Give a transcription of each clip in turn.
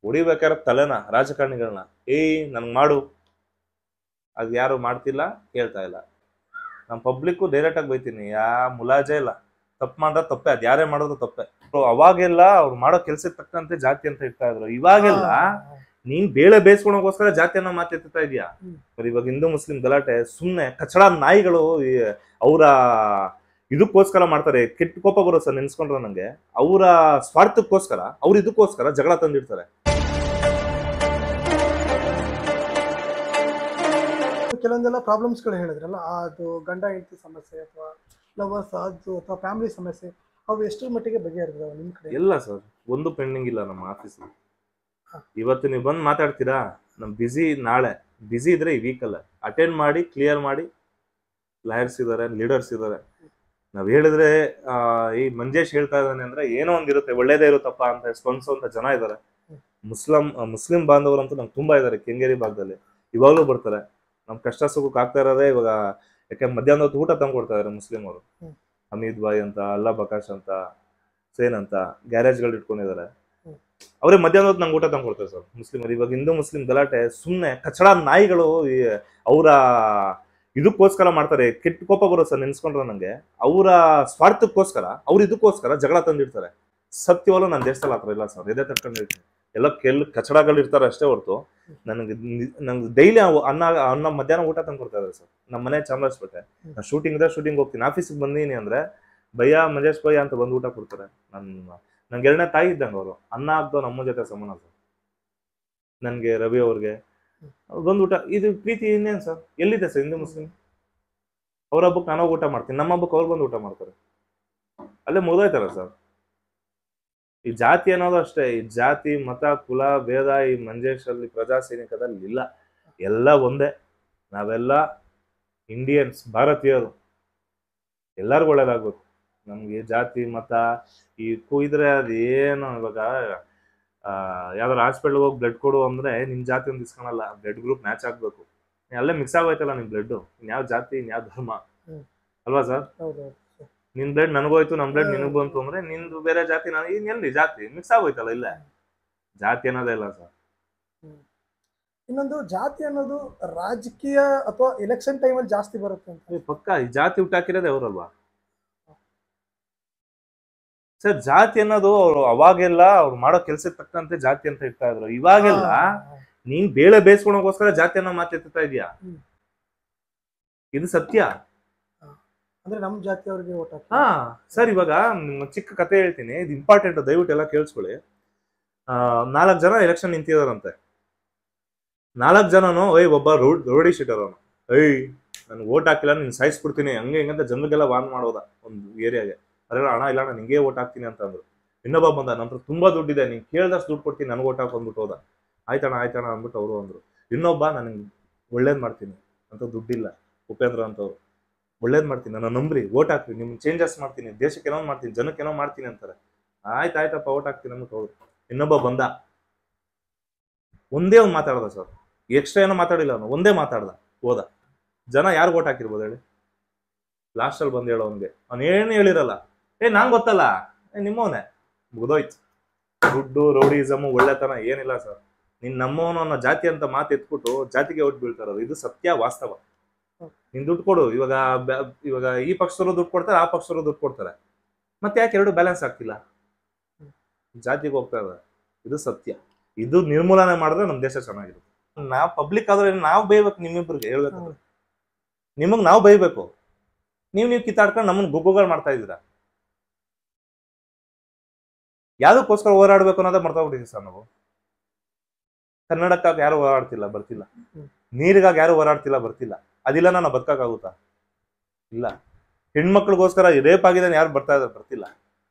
ಹೊಡಿಬೇಕಾದ್ರೆ ತಲೆನ ರಾಜಕಾರಣಿಗಳನ್ನ ನನ್ಗೆ ಮಾಡು, ಅದು ಯಾರು ಮಾಡ್ತಿಲ್ಲ, ಕೇಳ್ತಾ ಇಲ್ಲ. ನಮ್ಮ ಪಬ್ಲಿಕ್ಕು ಡೈರೆಕ್ಟ್ ಆಗಿ ಬೈತೀನಿ, ಮುಲಾಜೆ ಇಲ್ಲ. ತಪ್ಪು ಮಾಡ್ರೆ ತಪ್ಪೆ, ಅದು ಯಾರೇ ಮಾಡೋದು ತಪ್ಪೆ. ಅವಾಗೆಲ್ಲ ಅವ್ರು ಮಾಡೋ ಕೆಲ್ಸಕ್ಕೆ ತಕ್ಕಂತೆ ಜಾತಿ ಅಂತ ಇರ್ತಾ ಇದ್ರು. ಇವಾಗೆಲ್ಲ ನೀನ್ ಬೇಳೆ ಬೇಯಿಸ್ಕೊಳಕೋಸ್ಕರ ಜಾತಿಯನ್ನ ಮಾತೆತ್ತಾ ಇದೀಯಾ. ಇವಾಗ ಹಿಂದೂ ಮುಸ್ಲಿಂ ಗಲಾಟೆ ಸುಮ್ನೆ ಕಚಡ ನಾಯಿಗಳು ಅವರ ಇದಕ್ಕೋಸ್ಕರ ಮಾಡ್ತಾರೆ. ಕೆಟ್ಟ ಕೋಪ ಬರೋ ಸರ್ ನೆನ್ಸ್ಕೊಂಡ್ರೆ ನಂಗೆ. ಅವರ ಸ್ವಾರ್ಥಕ್ಕೋಸ್ಕರ, ಅವ್ರ ಇದಕ್ಕೋಸ್ಕರ ಜಗಳ ತಂದಿಡ್ತಾರೆ. ಕೆಲವೊಂದೆಲ್ಲ ಪ್ರಾಬ್ಲಮ್ಸ್ಗಳು ಹೇಳಿದ್ರಲ್ಲ, ಅದು ಗಂಡ ಹೆಂಡತಿ ಸಮಸ್ಯೆ ಅಥವಾ ಲವರ್ಸ್ ಅದು ಅಥವಾ ಫ್ಯಾಮಿಲಿ ಸಮಸ್ಯೆ, ಅವು ಎಷ್ಟರ ಮಟ್ಟಿಗೆ ಬಗೆಹರಿದಾವೆ ನಿಮ್ಮ ಕಡೆ? ಇಲ್ಲ ಸರ್, ಒಂದು ಪೆಂಡಿಂಗ್ ಇಲ್ಲ ನಮ್ಮ ಆಫೀಸ್. ಇವತ್ತು ನೀವು ಬಂದು ಮಾತಾಡ್ತೀರಾ, ನಮ್ ಬಿಸಿ ನಾಳೆ ಬಿಸಿ ಇದ್ರೆ ಈ ವೀಕಲ್ಲ ಅಟೆಂಡ್ ಮಾಡಿ ಕ್ಲಿಯರ್ ಮಾಡಿ. ಲಾಯರ್ಸ್ ಇದಾರೆ, ಲೀಡರ್ಸ್ ಇದಾರೆ. ನಾವ್ ಹೇಳಿದ್ರೆ ಈ ಮಂಜೇಶ್ ಹೇಳ್ತಾ ಇದ್ದಾನೆ ಅಂದ್ರೆ ಏನೋ ಒಂದಿರುತ್ತೆ, ಒಳ್ಳೇದೇ ಇರುತ್ತಪ್ಪ ಅಂತ ಸ್ಪಂದಿಸುವಂತ ಜನ ಇದಾರೆ. ಮುಸ್ಲಿಂ ಬಾಂಧವರಂತೂ ನಮ್ಗೆ ತುಂಬಾ ಇದಾರೆ. ಕೆಂಗೇರಿ ಭಾಗದಲ್ಲಿ ಇವಾಗ್ಲೂ ಬರ್ತಾರೆ. ನಮ್ ಕಷ್ಟ ಸುಖಕ್ಕೆ ಆಗ್ತಾ ಇರೋದೇ ಇವಾಗ. ಯಾಕೆ ಮಧ್ಯಾಹ್ನ ಹೊತ್ತು ಊಟ ತಂದು ಕೊಡ್ತಾ ಇದಾರೆ ಮುಸ್ಲಿಂ ಅವರು. ಹಮೀದ್ ಬಾಯ್ ಅಂತ, ಅಲ್ಲಾ ಬಕಾಶ್ ಅಂತ, ಸೇನ್ ಅಂತ ಗ್ಯಾರೇಜ್ಗಳು ಇಟ್ಕೊಂಡಿದ್ದಾರೆ. ಅವರೇ ಮಧ್ಯಾಹ್ನ ಹೊತ್ತು ನಂಗೆ ಊಟ ತಂದು ಕೊಡ್ತಾರೆ ಸರ್ ಮುಸ್ಲಿಮರು. ಇವಾಗ ಹಿಂದೂ ಮುಸ್ಲಿಂ ಗಲಾಟೆ ಸುಮ್ನೆ ಕಚಡ ನಾಯಿಗಳು ಅವರ ಇದಕ್ಕೋಸ್ಕರ ಮಾಡ್ತಾರೆ. ಕೆಟ್ಟ ಕೋಪ ಬರೋ ಸರ್ ನೆನ್ಸ್ಕೊಂಡ್ರೆ ನಂಗೆ. ಅವರ ಸ್ವಾರ್ಥಕ್ಕೋಸ್ಕರ, ಅವ್ರ ಇದಕ್ಕೋಸ್ಕರ ಜಗಳ ತಂದಿಡ್ತಾರೆ. ಸತ್ಯವಲ್ಲೂ ನನ್ನ ದೇಶದಲ್ಲಿ ಆತರ ಇಲ್ಲ ಸರ್. ಎದೆ ತಟ್ಕೊಂಡು ಹೇಳ್ತೀನಿ, ಎಲ್ಲ ಕಚಡಗಳು ಇರ್ತಾರೆ ಅಷ್ಟೇ ಹೊರತು ನಂಗೆ ಡೈಲಿ ಅನ್ನ ಮಧ್ಯಾಹ್ನ ಊಟ ತಂದು ಕೊಡ್ತಾ ಇದ್ದಾರೆ ಸರ್. ನಮ್ಮ ಮನೆ ಚಾಮರಾಜಪೇಟೆ. ನಾನು ಶೂಟಿಂಗ್ ಹೋಗ್ತೀನಿ, ಆಫೀಸಿಗೆ ಬಂದೀನಿ ಅಂದ್ರೆ ಭಯ್ಯ ಮಂಜೇಶ್ ಭಯ್ಯ ಅಂತ ಬಂದು ಊಟ ಕೊಡ್ತಾರೆ. ನಂಗೆ ಎರಡನೇ ತಾಯಿ ಇದ್ದಂಗೆ ಅವರು. ಅನ್ನ ಹಾಕ್ದವ್ ನಮ್ಮ ಜೊತೆ ಸಮಾನ ಸರ್. ನನ್ಗೆ ರವಿ ಅವ್ರಿಗೆ ಬಂದು ಊಟ, ಇದು ಪ್ರೀತಿ ಇನ್ನೇನು ಸರ್? ಎಲ್ಲಿದೆ ಸರ್ ಹಿಂದೂ ಮುಸ್ಲಿಂ? ಅವ್ರ ಹಬ್ಬಕ್ಕೆ ನಾನು ಊಟ ಮಾಡ್ತೀನಿ, ನಮ್ಮ ಹಬ್ಬಕ್ಕೆ ಅವ್ರು ಬಂದು ಊಟ ಮಾಡ್ತಾರೆ. ಅಲ್ಲೇ ಮುಗ್ದೋಯ್ತಾರ ಸರ್. ಈ ಜಾತಿ ಅನ್ನೋದು ಅಷ್ಟೇ. ಈ ಜಾತಿ ಮತ ಕುಲ ಭೇದ ಈ ಮಂಜೇಶ್ ಅಲ್ಲಿ ಪ್ರಜಾ ಸೈನಿಕದಲ್ಲಿ ಇಲ್ಲ. ಎಲ್ಲ ಒಂದೇ. ನಾವೆಲ್ಲ ಇಂಡಿಯನ್ಸ್, ಭಾರತೀಯರು. ಎಲ್ಲರಿಗೂ ಒಳ್ಳೇದಾಗ್ಬೇಕು. ನಮ್ಗೆ ಜಾತಿ ಮತ ಈ ಕುಯ್ದ್ರೆ ಅದೇನು. ಇವಾಗ ಯಾವ್ದಾರು ಹಾಸ್ಪಿಟಲ್ ಹೋಗಿ ಬ್ಲಡ್ ಕೊಡು ಅಂದ್ರೆ ನಿಮ್ ಜಾತಿ ಒಂದು ಇಸ್ಕೊಳಲ್ಲ, ಬ್ಲಡ್ ಗ್ರೂಪ್ ಮ್ಯಾಚ್ ಆಗ್ಬೇಕು. ಅಲ್ಲೇ ಮಿಕ್ಸ್ ಆಗೋಯ್ತಲ್ಲ ನಿಮ್ ಬ್ಲಡ್, ಇನ್ಯಾವ ಜಾತಿ ಇನ್ಯಾವ ಧರ್ಮ ಅಲ್ವಾ ಸರ್? ನಿನ್ ಬ್ಲಡ್ ನನಗೋಯ್ತು, ನಮ್ ಬ್ಲಡ್ ನಿನಗ್ ಬಂತು ಅಂದ್ರೆ ನಿಂದು ಬೇರೆ ಜಾತಿ, ನಾನು ಎಲ್ಲಿ ಜಾತಿ ಮಿಕ್ಸ್ ಆಗೋಯ್ತಲ್ಲ. ಇಲ್ಲ, ಜಾತಿ ಅನ್ನೋದೇ ಇಲ್ಲ ಸರ್. ಇನ್ನೊಂದು, ಜಾತಿ ಅನ್ನೋದು ರಾಜಕೀಯ ಅಥವಾ ಎಲೆಕ್ಷನ್ ಟೈಮಲ್ಲಿ ಜಾಸ್ತಿ ಬರುತ್ತೆ ಅಂತ. ಪಕ್ಕ ಈ ಜಾತಿ ಹುಟ್ಟಾಕಿರೋದೇ ಅವರಲ್ವಾ ಸರ್? ಜಾತಿ ಅನ್ನೋದು ಅವ್ರು ಅವಾಗೆಲ್ಲ ಅವ್ರು ಮಾಡೋ ಕೆಲ್ಸಕ್ಕೆ ತಕ್ಕಂತೆ ಜಾತಿ ಅಂತ ಇರ್ತಾ ಇದ್ರು. ಇವಾಗೆಲ್ಲ ನೀನ್ ಬೇಳೆ ಬೇಯಿಸ್ಕೊಳಕೋಸ್ಕರ ಜಾತಿಯನ್ನ ಮಾತೆತ್ತಾ ಇದೀಯಾ. ಇದು ಸತ್ಯ. ಅಂದ್ರೆ ನಮ್ ಜಾತಿಯವ್ರಿಗೆ ಓಟ್ ಹಾಕಿ. ಸರ್, ಇವಾಗ ಚಿಕ್ಕ ಕತೆ ಹೇಳ್ತೀನಿ, ಇದು ಇಂಪಾರ್ಟೆಂಟ್, ದಯವಿಟ್ಟು ಎಲ್ಲ ಕೇಳಿಸ್ಕೊಳ್ಳಿ. 4 ಜನ ಎಲೆಕ್ಷನ್ ನಿಂತಿದಾರಂತೆ. 4 ಜನನು ಒಬ್ಬ ರೋಡಿ ಶೀಟರ್ ಅವನು, ನನ್ಗೆ ಓಟ್ ಹಾಕಿಲ್ಲ ನೀನ್ ಸಾಯಿಸ್ಬಿಡ್ತೀನಿ ಹಂಗೆ ಹಿಂಗಂತ ಜನರಿಗೆಲ್ಲ ವಾರ್ನ್ ಮಾಡೋದ ಒಂದು ಏರಿಯಾಗೆ. ಅದ್ರೆಲ್ಲ ಹಣ ಇಲ್ಲ, ನಾನು ನಿಂಗೆ ಓಟ್ ಹಾಕ್ತೀನಿ ಅಂತ ಅಂದ್ರು. ಇನ್ನೊಬ್ಬ ಬಂದ, ನಂತರ ತುಂಬಾ ದುಡ್ಡಿದೆ, ನೀನ್ ಕೇಳ್ದಷ್ಟು ದುಡ್ಡು ಕೊಡ್ತೀನಿ, ನನಗೆ ಓಟ್ ಹಾಕಿ ಅಂದ್ಬಿಟ್ಟು ಹೋದ. ಆಯ್ತಣ ಅಂದ್ಬಿಟ್ಟು ಅವರು ಅಂದ್ರು. ಇನ್ನೊಬ್ಬ, ನನಗೆ ಒಳ್ಳೇದ್ ಮಾಡ್ತೀನಿ ಅಂತ, ದುಡ್ಡಿಲ್ಲ, ಉಪೇಂದ್ರ ಅಂತವ್ರು. ಒಳ್ಳೇದ್ ಮಾಡ್ತೀನಿ, ನನ್ನ ನಂಬ್ರಿ, ಓಟ್ ಹಾಕ್ರಿ, ನಿಮ್ ಚೇಂಜಸ್ ಮಾಡ್ತೀನಿ, ದೇಶಕ್ಕೆ ಏನೋ ಮಾಡ್ತೀನಿ, ಜನಕ್ಕೆ ಏನೋ ಮಾಡ್ತೀನಿ ಅಂತಾರೆ. ಆಯ್ತಪ್ಪ ಓಟ್ ಹಾಕ್ತೀನಿ ಅಂದ್ಬಿಟ್ಟು ಹೋದ್ರು. ಇನ್ನೊಬ್ಬ ಬಂದ, ಒಂದೇ ಒಂದು ಮಾತಾಡ್ದ ಸರ್, ಎಕ್ಸ್ಟ್ರಾ ಏನೋ ಮಾತಾಡಿಲ್ಲ ಅವನು, ಒಂದೇ ಮಾತಾಡ್ದ, ಹೋದ. ಜನ ಯಾರು ಓಟ್ ಹಾಕಿರ್ಬೋದು ಹೇಳಿ? ಲಾಸ್ಟ್ ಅಲ್ಲಿ ಬಂದು ಹೇಳೋ ಅವನ್ಗೆ, ಅವ್ನು ಏನು ಹೇಳಿರಲ್ಲ, ನಂಗೆ ಗೊತ್ತಲ್ಲ, ನಿಮ್ಮವನೇ, ಮುಗ್ದೋಯ್ತು. ದುಡ್ಡು, ರೌಡಿಸಮು, ಒಳ್ಳೆತನ ಏನಿಲ್ಲ ಸರ್. ನೀನ್ ನಮ್ಮವನು ಅನ್ನೋ ಜಾತಿ ಅಂತ ಮಾತು ಎತ್ಬಿಟ್ಟು ಜಾತಿಗೆ ಓಟ್ ಬೀಳ್ತಾರೋದು, ಇದು ಸತ್ಯ, ವಾಸ್ತವ. ನೀನ್ ದುಡ್ಡು ಕೊಡು. ಇವಾಗ ಈ ಪಕ್ಷದವರು ದುಡ್ಡು ಕೊಡ್ತಾರೆ, ಆ ಪಕ್ಷದವರು ದುಡ್ಡು ಕೊಡ್ತಾರೆ, ಮತ್ತೆ ಯಾಕೆ ಎರಡು ಬ್ಯಾಲೆನ್ಸ್ ಆಗ್ತಿಲ್ಲ? ಜಾತಿಗೆ ಹೋಗ್ತಾ ಇದ್ದಾರೆ, ಇದು ಸತ್ಯ. ಇದು ನಿರ್ಮೂಲನೆ ಮಾಡಿದ್ರೆ ನಮ್ ದೇಶ ಚೆನ್ನಾಗಿರುತ್ತೆ. ನಾವ್ ಪಬ್ಲಿಕ್ ಆದ್ರೆ ನಾವ್ ಬೈಬೇಕು, ನಿಮ್ಮಿಬ್ರಿಗೆ ಹೇಳ್ಬೇಕಂದ್ರೆ ನಿಮಗ್ ನಾವ್ ಬೈಬೇಕು. ನೀವು ಕಿತ್ತಾಡ್ಕೊಂಡು ನಮ್ಮನ್ನ ಗುಗ್ಗುಗಳು ಮಾಡ್ತಾ ಇದ್ದೀರಾ. ಯಾವ್ದಕ್ಕೋಸ್ಕರ ಹೋರಾಡ್ಬೇಕು ಅನ್ನೋದೇ ಮರ್ತೋಗ್ಬಿಟ್ಟಿದ್ದೀವಿ ಸರ್ ನಾವು. ಕನ್ನಡಕ್ಕಾಗಿ ಯಾರು ಹೋರಾಡ್ತಿಲ್ಲ, ಬರ್ತಿಲ್ಲ. ನೀರಿಗಾಗಿ ಯಾರು ಹೋರಾಡ್ತಿಲ್ಲ, ಬರ್ತಿಲ್ಲ. ಅದಿಲ್ಲ ನಾವು ಬದುಕಾಗುತ್ತಾ? ಇಲ್ಲ. ಹೆಣ್ಮಕ್ಳಿಗೋಸ್ಕರ ರೇಪ್ ಆಗಿದೆ ಯಾರು ಬರ್ತಾ ಇದಾರೆ, ಬರ್ತಿಲ್ಲ.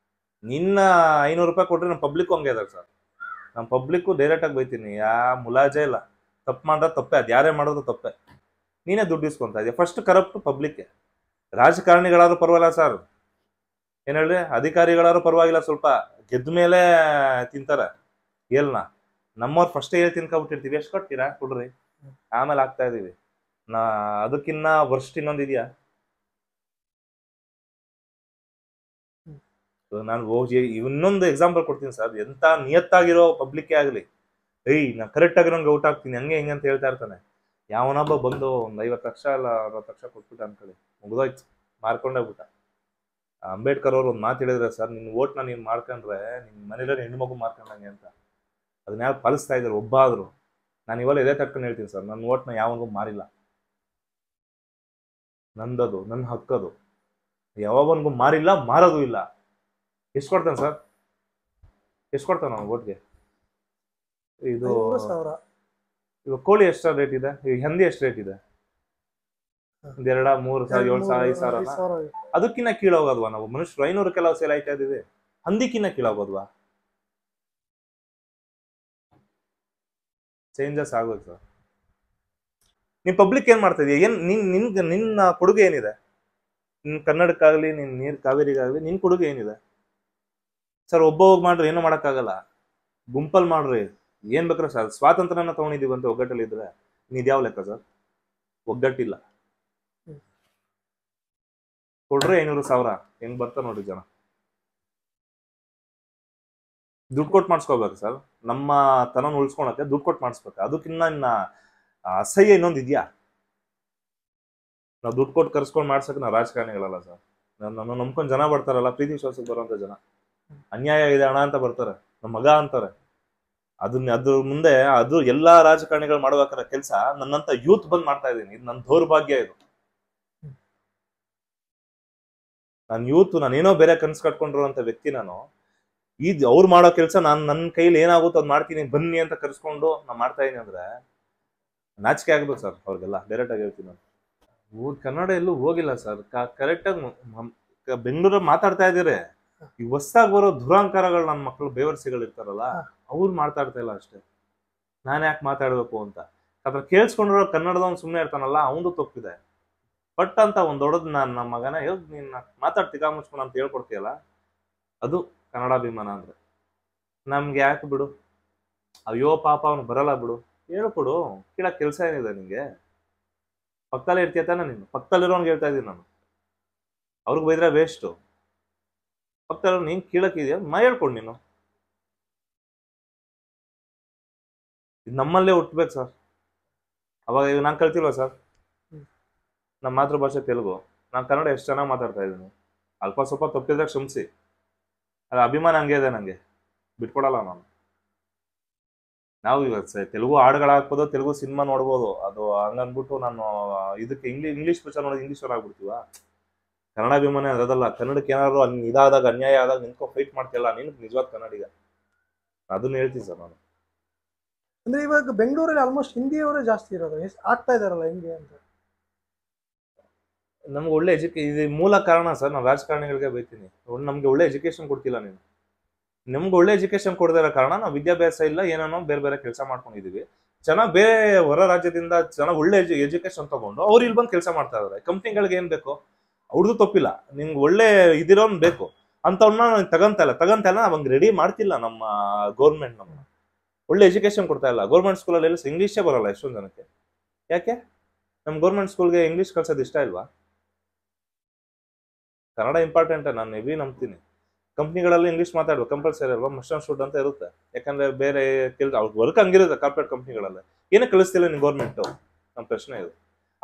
ನಿನ್ನ 500 ರೂಪಾಯಿ ಕೊಟ್ರೆ ನಮ್ಮ ಪಬ್ಲಿಕ್ ಹಂಗೆ ಇದಾರೆ ಸರ್. ನಮ್ಮ ಪಬ್ಲಿಕ್ಕು ಡೈರೆಕ್ಟ್ ಆಗಿ ಬೈತೀನಿ, ಮುಲಾಜೆ ಇಲ್ಲ. ತಪ್ಪು ಮಾಡ್ರೆ ತಪ್ಪೆ, ಅದು ಯಾರೇ ಮಾಡೋದು ತಪ್ಪೆ. ನೀನೇ ದುಡ್ಡು ಇಸ್ಕೊಂತ ಇದೆಯಾ. First corrupt public. ರಾಜಕಾರಣಿಗಳಾದ್ರೂ ಪರವಾಗಿಲ್ಲ ಸರ್, ಏನ್ ಹೇಳ್ರಿ, ಅಧಿಕಾರಿಗಳಾದ್ರೂ ಪರವಾಗಿಲ್ಲ, ಸ್ವಲ್ಪ ಗೆದ್ದ ಮೇಲೆ ತಿಂತಾರೆ ಏಲ್ನ. ನಮ್ಮವ್ರು ಫಸ್ಟೇ ಹೇಳಿ ತಿನ್ಕೊಬಿಟ್ಟಿರ್ತೀವಿ, ಎಷ್ಟು ಕೊಡ್ತೀರಾ ಕೊಡ್ರಿ, ಆಮೇಲೆ ಆಗ್ತಾ ಇದೀವಿ. ಅದಕ್ಕಿನ್ನ ವರ್ಸ್ಟ್ ಇನ್ನೊಂದಿದ್ಯಾ? ನಾನು ಹೋಗಿ ಇನ್ನೊಂದು ಎಕ್ಸಾಂಪಲ್ ಕೊಡ್ತೀನಿ ಸರ್. ಎಂತ ನಿಯತ್ತಾಗಿರೋ ಪಬ್ಲಿಕ್ಕೇ ಆಗಲಿ, ನಾ ಕರೆಕ್ಟ್ ಆಗಿರೋನ್ಗೆ ಔಟ್ ಆಗ್ತೀನಿ ಹಂಗೆ ಹಿಂಗೆ ಅಂತ ಹೇಳ್ತಾ ಇರ್ತಾನೆ. ಯಾವನೊಬ್ಬ ಬಂದು ಒಂದು 50 ಲಕ್ಷ ಇಲ್ಲ 60 ಲಕ್ಷ ಕೊಟ್ಬಿಟ್ಟು ಅನ್ಕೊಳ್ಳಿ, ಮುಗ್ದೋಯ್ತು, ಮಾರ್ಕೊಂಡೇ ಬಿಟ್ಟ. ಅಂಬೇಡ್ಕರ್ ಅವ್ರು ಒಂದು ಮಾತು ಹೇಳಿದ್ರೆ ಸರ್, ನಿನ್ನ ಓಟ್ನ ನೀನು ಮಾಡ್ಕೊಂಡ್ರೆ ನಿನ್ನ ಮನೇಲಿ ಹೆಣ್ಮಗು ಮಾರ್ಕೊಂಡಂಗೆ ಅಂತ. ಅದನ್ನ ಯಾರು ಪಾಲಿಸ್ತಾ ಇದ್ದಾರೆ ಒಬ್ಬ ಆದ್ರು? ನಾನು ಇವಾಗ ಇದೇ ತಟ್ಕೊಂಡು ಹೇಳ್ತೀನಿ ಸರ್, ನನ್ನ ಓಟ್ನ ಯಾವನಿಗೂ ಮಾರಿಲ್ಲ, ನಂದದು, ನನ್ನ ಹಕ್ಕದು, ಯಾವನಿಗೂ ಮಾರಿಲ್ಲ, ಮಾರೋದು ಇಲ್ಲ. ಎಷ್ಟು ಕೊಡ್ತಾನೆ ಸರ್? ಎಷ್ಟು ಕೊಡ್ತಾನೆ ನಾವು ಓಟ್ಗೆ? ಇದು 5,000. ಇವಾಗ ಕೋಳಿ ಎಷ್ಟು ರೇಟ್ ಇದೆ, ಈಗ ಹಂದಿ ಎಷ್ಟು ರೇಟ್ ಇದೆ? 2, 3 ಸಾವಿರ, 7 ಸಾವಿರ, 5 ಸಾವಿರ. ಅದಕ್ಕಿನ್ನ ಕೀಳೋಗದ್ವಾ ನಾವು ಮನುಷ್ಯರು? 500 ಸೇಲ್ ಆಯ್ತಾ ಇದೀವಿ, ಹಂದಿಕ್ಕಿನ್ನ ಕೀಳೋಗೋದ್ವಾ? ಚೇಂಜಸ್ ಆಗೋದು ಸರ್. ನೀನ್ ಪಬ್ಲಿಕ್ ಏನ್ ಮಾಡ್ತಾ ಇದೀಯ? ಏನ್ ನಿನ್ನ ಕೊಡುಗೆ ಏನಿದೆ? ನಿನ್ ಕನ್ನಡಕ್ಕಾಗ್ಲಿ, ನಿನ್ ನೀರ್ ಕಾವೇರಿಗಾಗ್ಲಿ ನಿನ್ ಕೊಡುಗೆ ಏನಿದೆ ಸರ್? ಒಬ್ಬ ಹೋಗಿ ಮಾಡ್ರಿ ಏನೂ ಮಾಡಕ್ಕಾಗಲ್ಲ, ಗುಂಪಲ್ ಮಾಡ್ರಿ ಏನ್ ಬೇಕಾದ್ರೆ ಸರ್. ಸ್ವಾತಂತ್ರ್ಯನ ತಗೊಂಡಿದೀವಿ ಅಂತ ಒಗ್ಗಟ್ಟಲ್ಲಿ ಇದ್ರೆ ಇದ್ಯಾವ ಲೆಕ್ಕ ಸರ್? ಒಗ್ಗಟ್ಟಿಲ್ಲ. ಕೊಡ್ರಿ 500 ಸಾವಿರ, ಹೆಂಗ್ ಬರ್ತಾ ನೋಡ್ರಿ ಜನ. ದುಡ್ಡು ಕೊಟ್ಟು ಮಾಡಿಸ್ಕೋಬೇಕು ಸರ್, ನಮ್ಮ ತನ ಉಳಿಸ್ಕೊಳಕ್ಕೆ ದುಡ್ಡು ಕೊಟ್ಟು ಮಾಡಿಸ್ಬೇಕು. ಅದಕ್ಕಿನ್ನ ಇನ್ನ ಅಸಹ್ಯ ಇನ್ನೊಂದು ಇದೆಯಾ? ನಾವು ದುಡ್ಡು ಕೊಟ್ಟು ಕರ್ಸ್ಕೊಂಡು ಮಾಡ್ಸಕ್ಕೆ ನಾವು ರಾಜಕಾರಣಿಗಳಲ್ಲ ಸರ್. ನನ್ನ ನಂಬ್ಕೊಂಡು ಜನ ಬರ್ತಾರಲ್ಲ, ಪ್ರೀತಿ ವಿಶ್ವಾಸಕ್ಕೆ ಬರುವಂತ ಜನ, ಅನ್ಯಾಯ ಇದೆ ಹಣ ಅಂತ ಬರ್ತಾರೆ, ನಮ್ಮ ಮಗ ಅಂತಾರೆ. ಅದ್ರ ಮುಂದೆ ಅದು ಎಲ್ಲಾ ರಾಜಕಾರಣಿಗಳು ಮಾಡ್ಬೇಕಾದ ಕೆಲಸ ನನ್ನಂತ ಯೂತ್ ಬಂದ್ ಮಾಡ್ತಾ ಇದ್ದೀನಿ. ಇದು ನನ್ನ ದೌರ್ಭಾಗ್ಯ. ಇದು ನಾನು ಯೂತ್, ನಾನೇನೋ ಬೇರೆ ಕನ್ಸು ಕಟ್ಕೊಂಡಿರುವಂತ ವ್ಯಕ್ತಿ. ನಾನು ಅವ್ರು ಮಾಡೋ ಕೆಲಸ ನನ್ನ ಕೈಲಿ ಏನಾಗುತ್ತೋ ಅದ್ ಮಾಡ್ತೀನಿ, ಬನ್ನಿ ಅಂತ ಕರ್ಸ್ಕೊಂಡು ನಾ ಮಾಡ್ತಾ ಇದೀನಿ ಅಂದ್ರೆ ನಾಚಿಕೆ ಆಗ್ಬೇಕು ಸರ್ ಅವ್ರಿಗೆಲ್ಲ. ಡೈರೆಕ್ಟ್ ಆಗಿ ಹೇಳ್ತೀನಿ ನಾನು. ಕನ್ನಡ ಎಲ್ಲೂ ಹೋಗಿಲ್ಲ ಸರ್. ಕರೆಕ್ಟಾಗಿ ಬೆಂಗಳೂರಲ್ಲಿ ಮಾತಾಡ್ತಾ ಇದ್ದೀರಿ. ಈ ಹೊಸ್ದಾಗಿ ಬರೋ ದುರಾಂಕಾರಗಳು ನನ್ನ ಮಕ್ಕಳು ಬೇವರ್ಸಿಗಳು ಇರ್ತಾರಲ್ಲ, ಅವ್ರು ಮಾತಾಡ್ತಾ ಇಲ್ಲ ಅಷ್ಟೇ. ನಾನು ಯಾಕೆ ಮಾತಾಡ್ಬೇಕು ಅಂತ ಅದ್ರ ಕೇಳಿಸ್ಕೊಂಡಿರೋ ಕನ್ನಡದವ್ನು ಸುಮ್ಮನೆ ಇರ್ತಾನಲ್ಲ, ಅವನು ತಪ್ಪಿದೆ. ಬಟ್ ಅಂತ ಒಂದ್ ದೊಡ್ಡದ್ ನಮ್ಮ ಮಗನ ನೀನ್ ಮಾತಾಡ್ತಿಗ ಮುಚ್ಕೊಂಡು ಅಂತ ಹೇಳ್ಕೊಡ್ತೀಯಲ್ಲ, ಅದು ಕನ್ನಡಾಭಿಮಾನ ಅಂದ್ರೆ. ನಮ್ಗೆ ಯಾಕೆ ಬಿಡು, ಅಯ್ಯೋ ಪಾಪ ಅವ್ನು ಬರಲ್ಲ ಬಿಡು, ಹೇಳ್ಕೊಡು. ಕೇಳಕ್ ಕೆಲಸ ಏನಿದೆ ನಿಂಗೆ? ಪಕ್ಕದಲ್ಲೇ ಇರ್ತೀಯ ತಾನೆ ನೀನು? ಪಕ್ಕದಲ್ಲಿರೋನ್ಗೆ ಹೇಳ್ತಾ ಇದ್ದೀನಿ ನಾನು. ಅವ್ರಿಗೆ ಬೈದ್ರೆ ವೇಸ್ಟು. ಪಕ್ಕದಲ್ಲಿರೋ ನೀನ್ ಕೀಳಕ್ಕಿದ್ಯಾ, ಹೇಳ್ಕೊಡು ನೀನು. ಇದು ನಮ್ಮಲ್ಲೇ ಹುಟ್ಬೇಕು ಸರ್. ಅವಾಗ ಈಗ ನಾನು ಕಲ್ತಿಲ್ವ ಸರ್? ನಮ್ಮ ಮಾತೃಭಾಷೆ ತೆಲುಗು, ನಾನು ಕನ್ನಡ ಎಷ್ಟು ಚೆನ್ನಾಗಿ ಮಾತಾಡ್ತಾ ಇದ್ದೀನಿ. ಅಲ್ಪ ಸ್ವಲ್ಪ ತಪ್ಪಿದ್ರೆ ಕ್ಷಮಿಸಿ. ಅದು ಅಭಿಮಾನ ಹಂಗೆ ಇದೆ ನನಗೆ, ಬಿಟ್ಕೊಡಲ್ಲ ನಾನು. ನಾವು ಇವತ್ತು ತೆಲುಗು ಹಾಡುಗಳು ಹಾಕ್ಬೋದು, ತೆಲುಗು ಸಿನಿಮಾ ನೋಡ್ಬೋದು. ಅದು ಹಂಗನ್ಬಿಟ್ಟು ನಾನು ಇದಕ್ಕೆ ಇಂಗ್ಲೀಷ್ ಪಿಕ್ಚರ್ ನೋಡೋದು ಇಂಗ್ಲೀಷ್ ಅವ್ರು ಆಗ್ಬಿಡ್ತೀವ? ಕನ್ನಡ ಅಭಿಮಾನ ಅದಲ್ಲ. ಕನ್ನಡಕ್ಕೆ ಏನಾದ್ರು ಇದಾದಾಗ, ಅನ್ಯಾಯ ಆದಾಗ ನಿಂತ್ಕೊ ಫೈಟ್ ಮಾಡ್ತಿಯಲ್ಲ, ನೀನು ನಿಜವಾದ ಕನ್ನಡಿಗ. ಅದನ್ನ ಹೇಳ್ತೀನಿ ಸರ್ ನಾನು. ಅಂದ್ರೆ ಇವಾಗ ಬೆಂಗಳೂರಲ್ಲಿ ಆಲ್ಮೋಸ್ಟ್ ಹಿಂದಿಯವರೇ ಜಾಸ್ತಿ ಇರೋದು, ಆಗ್ತಾ ಇದಾರಲ್ಲ ಹಿಂಗೆ ಅಂತ. ನಮ್ಗೆ ಒಳ್ಳೆ ಇದು ಮೂಲ ಕಾರಣ ಸರ್. ನಾವು ರಾಜಕಾರಣಿಗಳಿಗೆ ಬೈತೀನಿ, ನಮ್ಗೆ ಒಳ್ಳೆ ಎಜುಕೇಶನ್ ಕೊಡ್ತಿಲ್ಲ ನೀನು. ನಮ್ಗೆ ಒಳ್ಳೆ ಎಜುಕೇಶನ್ ಕೊಡದಿರೋ ಕಾರಣ ನಾವು ವಿದ್ಯಾಭ್ಯಾಸ ಇಲ್ಲ, ಏನೇನೋ ಬೇರೆ ಬೇರೆ ಕೆಲಸ ಮಾಡ್ಕೊಂಡಿದೀವಿ. ಚೆನ್ನಾಗಿ ಬೇರೆ ಹೊರ ರಾಜ್ಯದಿಂದ ಚೆನ್ನಾಗಿ ಒಳ್ಳೆ ಎಜುಕೇಶನ್ ತಗೊಂಡು ಅವ್ರು ಇಲ್ಲಿ ಬಂದು ಕೆಲಸ ಮಾಡ್ತಾ ಇದಾರೆ. ಕಂಪ್ನಿಗಳಿಗೆ ಏನ್ ಬೇಕು? ಅವ್ರದ್ದು ತಪ್ಪಿಲ್ಲ, ನಿಮ್ಗೆ ಒಳ್ಳೆ ಇದಿರೋನ್ ಬೇಕು ಅಂತವ್ನ ತಗಂತ ಇಲ್ಲ. ಅವಂಗೆ ರೆಡಿ ಮಾಡ್ತಿಲ್ಲ ನಮ್ಮ ಗೌರ್ಮೆಂಟ್. ನಮ್ಮ ಒಳ್ಳೆ ಎಜುಕೇಶನ್ ಕೊಡ್ತಾ ಇಲ್ಲ. ಗೌರ್ಮೆಂಟ್ ಸ್ಕೂಲಲ್ಲಿ ಎಲ್ಲ ಇಂಗ್ಲೀಷೇ ಬರಲ್ಲ ಎಷ್ಟೊಂದು ಜನಕ್ಕೆ. ಯಾಕೆ? ನಮ್ಮ ಗೌರ್ಮೆಂಟ್ ಸ್ಕೂಲ್ಗೆ ಇಂಗ್ಲೀಷ್ ಕಲ್ಸೋದು ಇಷ್ಟ ಇಲ್ವಾ? ಕನ್ನಡ ಇಂಪಾರ್ಟೆಂಟ್, ನಾನು ಹೆವಿ ನಂಬ್ತೀನಿ. ಕಂಪ್ನಿಗಳಲ್ಲಿ ಇಂಗ್ಲೀಷ್ ಮಾತಾಡ್ಬೇಕು ಕಂಪಲ್ಸರಿ ಅಲ್ವಾ? ಮಸ್ಟ್ ಅಂಡ್ ಶುಡ್ ಅಂತ ಇರುತ್ತೆ. ಯಾಕಂದ್ರೆ ಬೇರೆ ಅವ್ರ ವರ್ಕ್ ಹಂಗಿರುತ್ತೆ ಕಾರ್ಪೊರೇಟ್ ಕಂಪ್ನಿಗಳಲ್ಲಿ. ಏನಕ್ಕೆ ಕಳಿಸ್ತಿಲ್ಲ ನೀವು ಗೌರ್ಮೆಂಟ್? ನಮ್ಮ ಪ್ರಶ್ನೆ ಇದು.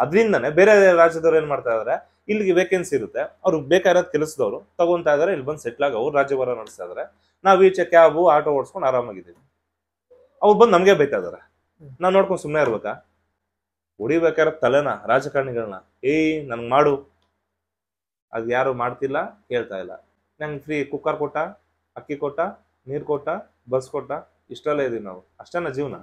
ಅದರಿಂದನೇ ಬೇರೆ ರಾಜ್ಯದವ್ರು ಏನ್ ಮಾಡ್ತಾ ಇದಾರೆ, ಇಲ್ಲಿಗೆ ವೇಕೆನ್ಸಿ ಇರುತ್ತೆ, ಅವ್ರಿಗೆ ಬೇಕಾಗಿರೋದು ಕೆಲಸದವರು ತಗೊಂತಾ ಇದಾರೆ, ಇಲ್ಲಿ ಬಂದು ಸೆಟ್ಲ್ ಆಗಿ ಅವ್ರು ರಾಜ್ಯಭಾರ ನಡೆಸ್ತಾ ಇದಾರೆ. ನಾವು ಈಚೆ ಕ್ಯಾಬು ಆಟೋ ಓಡಿಸ್ಕೊಂಡು ಆರಾಮಾಗಿದ್ದೀವಿ. ಅವ್ರು ಬಂದು ನಮ್ಗೆ ಬೈತಾ ಇದಾರೆ. ನಾವ್ ನೋಡ್ಕೊಂಡು ಸುಮ್ಮನೆ ಇರ್ಬೇಕಾ? ಹೊಡಿಬೇಕಾದ್ರೆ ತಲೆನ ರಾಜಕಾರಣಿಗಳನ್ನ, ನನ್ಗೆ ಮಾಡು. ಅದು ಯಾರು ಮಾಡ್ತಿಲ್ಲ, ಹೇಳ್ತಾ ಇಲ್ಲ. ನಂಗೆ ಫ್ರೀ ಕುಕ್ಕರ್ ಕೊಟ್ಟ, ಅಕ್ಕಿ ಕೊಟ್ಟ, ನೀರು ಕೊಟ್ಟ, ಬಸ್ ಕೊಟ್ಟ, ಇಷ್ಟರಲ್ಲೇ ಇದೀವಿ ನಾವು. ಅಷ್ಟೇನ ಜೀವನ?